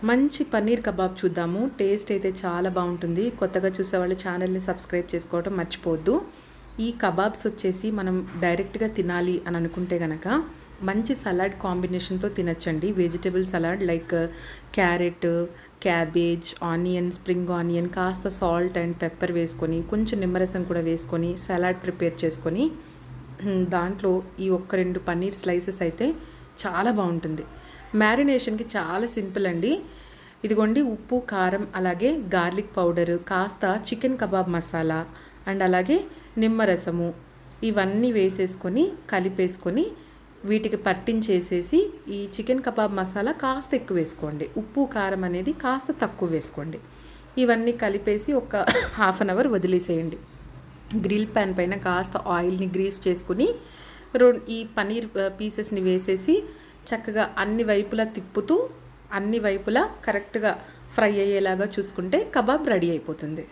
మంచి పన్నీర్ కబాబ్ చూద్దాము. టేస్ట్ అయితే చాలా బాగుంటుంది. కొత్తగా చూసేవాళ్ళు ఛానల్ని సబ్స్క్రైబ్ చేసుకోవడం మర్చిపోవద్దు. ఈ కబాబ్స్ వచ్చేసి మనం డైరెక్ట్గా తినాలి అని అనుకుంటే కనుక మంచి సలాడ్ కాంబినేషన్తో తినచ్చండి. Vegetable salad like carrot, cabbage, onion, spring onion, కాస్త సాల్ట్ అండ్ పెప్పర్ వేసుకొని కొంచెం నిమ్మరసం కూడా వేసుకొని సలాడ్ ప్రిపేర్ చేసుకొని దాంట్లో ఈ 1-2 పన్నీర్ స్లైసెస్ అయితే చాలా బాగుంటుంది. మ్యారినేషన్కి చాలా సింపుల్ అండి. ఇదిగోండి ఉప్పు, కారం, అలాగే గార్లిక్ పౌడరు, కాస్త చికెన్ కబాబ్ మసాలా అండ్ అలాగే నిమ్మరసము ఇవన్నీ వేసేసుకొని కలిపేసుకొని వీటికి పట్టించేసేసి ఈ చికెన్ కబాబ్ మసాలా కాస్త ఎక్కువ వేసుకోండి, ఉప్పు కారం అనేది కాస్త తక్కువ వేసుకోండి. ఇవన్నీ కలిపేసి ఒక హాఫ్ అన్ అవర్ వదిలేసేయండి. గ్రిల్ ప్యాన్ పైన కాస్త ఆయిల్ని గ్రీస్ చేసుకుని ఈ పన్నీర్ పీసెస్ని వేసేసి చక్కగా అన్ని వైపులా తిప్పుతూ అన్ని వైపులా కరెక్ట్గా ఫ్రై అయ్యేలాగా చూసుకుంటే కబాబ్ రెడీ అయిపోతుంది.